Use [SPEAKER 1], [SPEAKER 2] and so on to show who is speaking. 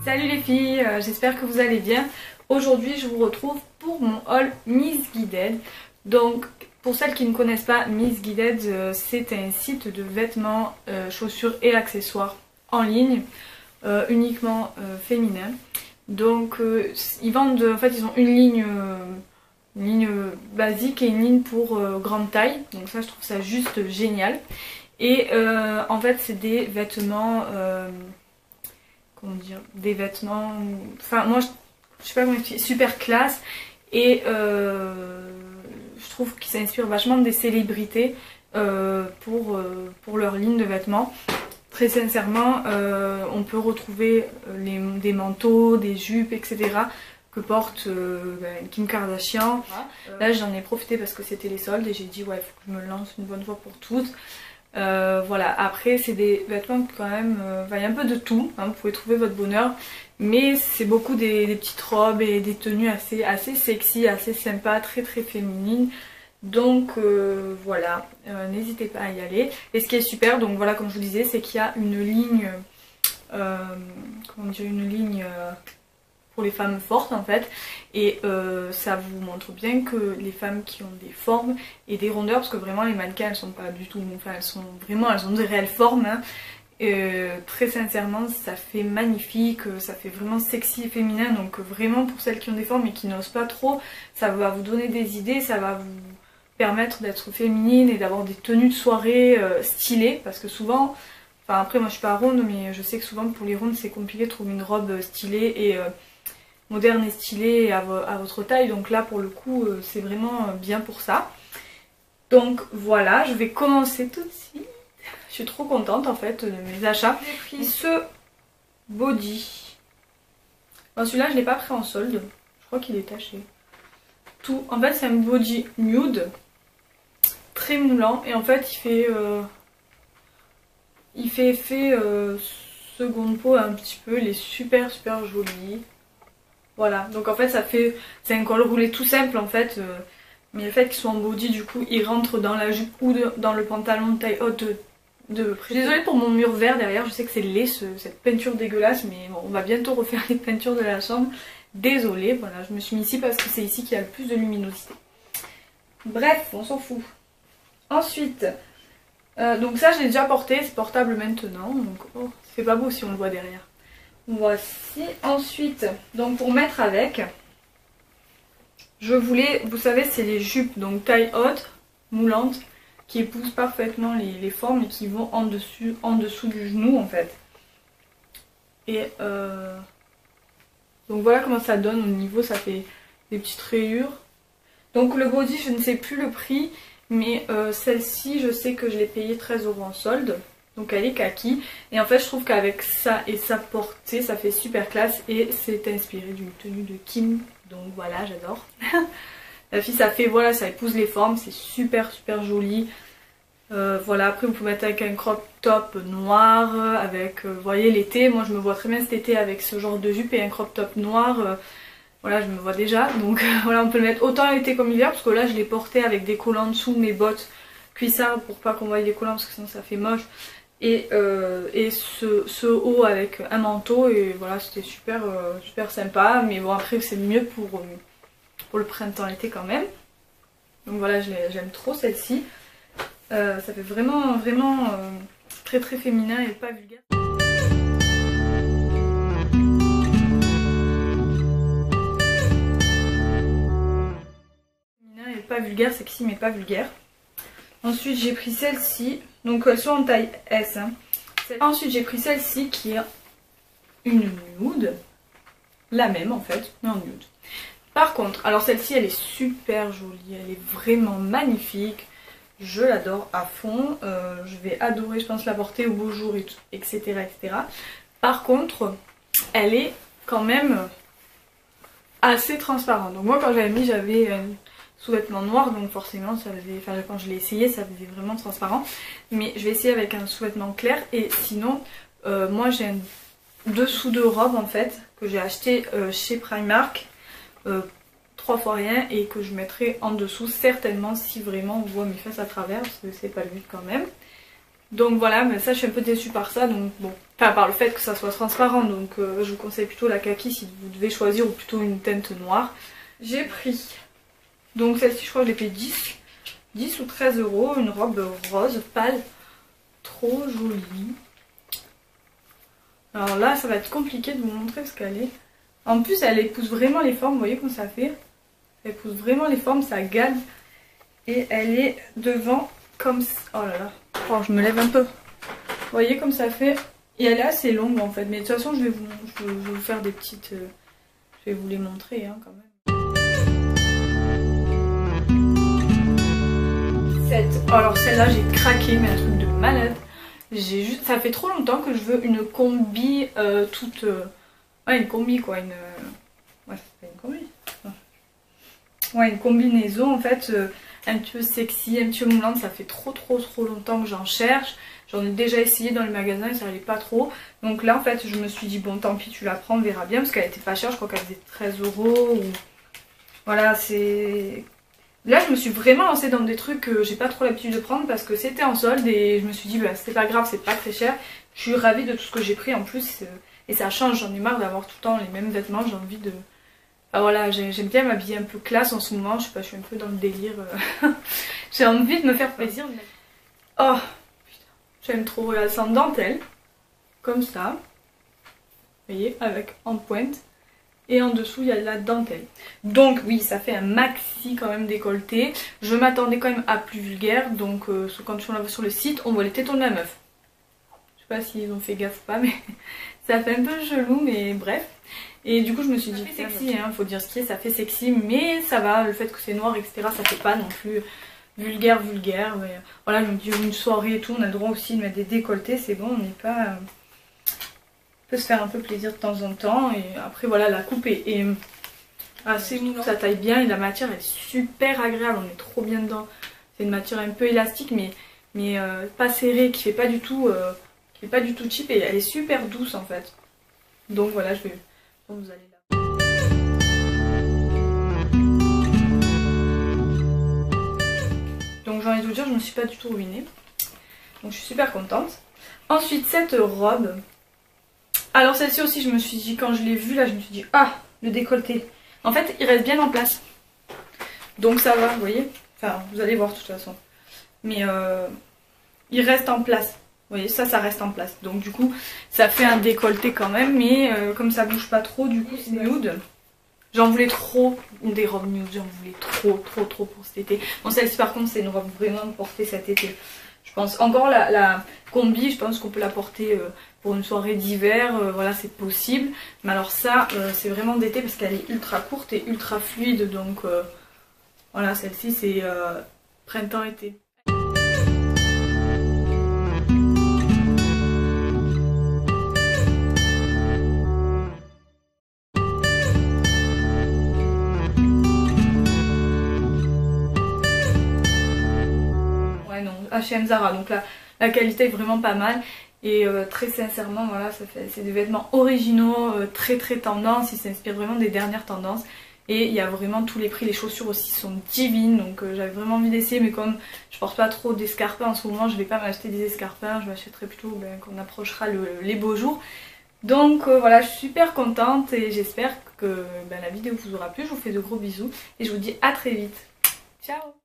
[SPEAKER 1] Salut les filles, j'espère que vous allez bien. Aujourd'hui je vous retrouve pour mon haul Missguided. Donc pour celles qui ne connaissent pas, Missguided c'est un site de vêtements, chaussures et accessoires en ligne, uniquement féminin. Donc ils vendent, en fait ils ont une ligne basique et une ligne pour grande taille. Donc ça je trouve ça juste génial. Et en fait c'est des vêtements... comment dire, des vêtements, enfin moi je sais pas comment expliquer, super classe, et je trouve qu'ils s'inspirent vachement des célébrités pour leur ligne de vêtements. Très sincèrement, on peut retrouver des manteaux, des jupes, etc. que porte Kim Kardashian. Là j'en ai profité parce que c'était les soldes et j'ai dit ouais, il faut que je me lance une bonne fois pour toutes. Voilà, après c'est des vêtements quand même, il y a un peu de tout, hein, vous pouvez trouver votre bonheur, mais c'est beaucoup des petites robes et des tenues assez sexy, assez sympa, très féminines. Donc voilà, n'hésitez pas à y aller. Et ce qui est super, donc voilà, comme je vous disais, c'est qu'il y a une ligne, comment dire, une ligne pour les femmes fortes en fait, et ça vous montre bien que les femmes qui ont des formes et des rondeurs, parce que vraiment les mannequins elles sont pas du tout, enfin elles ont des réelles formes, hein. Très sincèrement ça fait magnifique, ça fait vraiment sexy et féminin, donc vraiment pour celles qui ont des formes et qui n'osent pas trop, ça va vous donner des idées, ça va vous permettre d'être féminine et d'avoir des tenues de soirée stylées, parce que souvent, enfin après moi je suis pas ronde, mais je sais que souvent pour les rondes c'est compliqué de trouver une robe stylée et moderne et stylée à votre taille, donc là pour le coup c'est vraiment bien pour ça. Donc voilà, je vais commencer tout de suite. Je suis trop contente en fait de mes achats. J'ai pris ce body. Bon, celui-là je l'ai pas pris en solde, je crois qu'il est taché. Tout, en fait c'est un body nude, très moulant, et en fait il fait effet seconde peau un petit peu, il est super joli. Voilà, donc en fait c'est un col roulé tout simple en fait, mais le fait qu'il soit en body, du coup il rentre dans la jupe ou dans le pantalon de taille haute de près. Désolée pour mon mur vert derrière, je sais que c'est laid cette peinture dégueulasse, mais bon, on va bientôt refaire les peintures de la chambre. Désolée, voilà, je me suis mis ici parce que c'est ici qu'il y a le plus de luminosité. Bref, on s'en fout. Ensuite, donc ça j'ai déjà porté, c'est portable maintenant, donc oh, ça fait pas beau si on le voit derrière. Voici. Ensuite, donc pour mettre avec, je voulais, vous savez c'est les jupes donc taille haute, moulantes, qui épousent parfaitement les formes et qui vont en dessous du genou en fait. Et donc voilà comment ça donne au niveau, ça fait des petites rayures. Donc le body je ne sais plus le prix, mais celle-ci je sais que je l'ai payée 13 € en solde. Donc elle est kaki, et en fait je trouve qu'avec ça et sa portée ça fait super classe, et c'est inspiré d'une tenue de Kim, donc voilà, j'adore. La fille ça fait, voilà, ça épouse les formes, c'est super joli. Voilà, après vous pouvez mettre avec un crop top noir, avec, vous voyez l'été, moi je me vois très bien cet été avec ce genre de jupe et un crop top noir, voilà je me vois déjà, donc voilà on peut le mettre autant l'été comme l'hiver, parce que là je l'ai porté avec des collants en dessous, mes bottes cuissardes pour pas qu'on voie les collants parce que sinon ça fait moche. Et ce haut avec un manteau, et voilà c'était super sympa, mais bon après c'est mieux pour le printemps-été quand même. Donc voilà, j'aime trop celle-ci, ça fait vraiment très féminin et pas vulgaire. Féminin et pas vulgaire, sexy mais pas vulgaire. Ensuite j'ai pris celle-ci, donc elles sont en taille S, hein. Ensuite j'ai pris celle-ci qui est une nude, la même en fait, mais en nude. Par contre, alors celle-ci elle est super jolie, elle est vraiment magnifique, je l'adore à fond, je vais adorer je pense la porter au beau jour, etc. Par contre, elle est quand même assez transparente, donc moi quand j'avais mis j'avais sous-vêtement noir, donc forcément ça faisait, enfin quand je l'ai essayé ça faisait vraiment transparent, mais je vais essayer avec un sous-vêtement clair. Et sinon moi j'ai un dessous de robe en fait que j'ai acheté chez Primark, 3 fois rien, et que je mettrai en dessous certainement si vraiment on voit mes fesses à travers, parce que c'est pas le but quand même. Donc voilà, mais ça je suis un peu déçue par ça, donc bon, Enfin, par le fait que ça soit transparent, donc je vous conseille plutôt la kaki si vous devez choisir, ou plutôt une teinte noire. J'ai pris, donc celle-ci je crois que je l'ai payé 10 ou 13 €, une robe rose pâle, trop jolie. Alors là ça va être compliqué de vous montrer ce qu'elle est. En plus elle épouse vraiment les formes, vous voyez comme ça fait. Elle épouse vraiment les formes, ça galbe. Et elle est devant comme ça. Oh là là, oh, je me lève un peu. Vous voyez comme ça fait. Et elle est assez longue en fait, mais de toute façon je vais vous faire des petites... je vais vous les montrer hein, quand même. Alors celle-là j'ai craqué, mais un truc de malade. Ça fait trop longtemps que je veux une combi toute... ouais, une combi quoi, une... ouais, c'est une combi. Ouais, une combinaison en fait, un petit peu sexy, un petit peu moulante. Ça fait trop longtemps que j'en cherche. J'en ai déjà essayé dans le magasin et ça allait pas trop. Donc là en fait je me suis dit bon tant pis, tu la prends, on verra bien. Parce qu'elle était pas chère, je crois qu'elle faisait 13 € ou... Voilà, c'est... Là je me suis vraiment lancée dans des trucs que j'ai pas trop l'habitude de prendre parce que c'était en solde. Et je me suis dit bah c'était pas grave, c'est pas très cher. Je suis ravie de tout ce que j'ai pris en plus. Et ça change, j'en ai marre d'avoir tout le temps les mêmes vêtements. J'ai envie de... Enfin voilà, j'aime bien m'habiller un peu classe en ce moment. Je sais pas, je suis un peu dans le délire. J'ai envie de me faire plaisir. Oh j'aime trop, regarder, c'est en dentelle, comme ça, vous voyez, avec en pointe, et en dessous il y a de la dentelle. Donc oui, ça fait un maxi quand même décolleté. Je m'attendais quand même à plus vulgaire, donc quand on la voit sur le site, on voit les tétons de la meuf. Je sais pas s'ils ont fait gaffe ou pas, mais ça fait un peu chelou, mais bref. Et du coup je me suis dit, c'est sexy, hein, faut dire ce qui est, ça fait sexy, mais ça va, le fait que c'est noir, etc., ça fait pas non plus... vulgaire, mais voilà, je me dis une soirée et tout, on a le droit aussi de mettre des décolletés, c'est bon, on n'est pas... on peut se faire un peu plaisir de temps en temps, et après voilà, la coupe est assez mou, ça taille bien, et la matière est super agréable, on est trop bien dedans. C'est une matière un peu élastique, mais pas serrée, qui fait pas du tout cheap, et elle est super douce en fait. Donc voilà, vous allez là. Donc j'ai envie de vous dire, je me suis pas du tout ruinée. Donc je suis super contente. Ensuite cette robe. Alors celle-ci aussi je me suis dit, quand je l'ai vue là, je me suis dit, ah, le décolleté. En fait il reste bien en place. Donc ça va, vous voyez. Enfin vous allez voir de toute façon. Mais il reste en place. Vous voyez, ça reste en place. Donc du coup ça fait un décolleté quand même. Mais comme ça bouge pas trop, du coup c'est nude. J'en voulais trop des robes nude, j'en voulais trop pour cet été. Bon celle-ci par contre c'est une robe vraiment portée cet été. Je pense encore la combi, je pense qu'on peut la porter pour une soirée d'hiver, voilà c'est possible. Mais alors ça c'est vraiment d'été parce qu'elle est ultra courte et ultra fluide. Donc voilà, celle-ci c'est printemps-été. H&M Zara, donc la qualité est vraiment pas mal et très sincèrement voilà, c'est des vêtements originaux, très tendance, ils s'inspirent vraiment des dernières tendances et il y a vraiment tous les prix. Les chaussures aussi sont divines, donc j'avais vraiment envie d'essayer, mais comme je porte pas trop d'escarpins en ce moment, je vais pas m'acheter des escarpins, je m'achèterai plutôt quand on approchera les beaux jours. Donc voilà, je suis super contente et j'espère que la vidéo vous aura plu. Je vous fais de gros bisous et je vous dis à très vite. Ciao.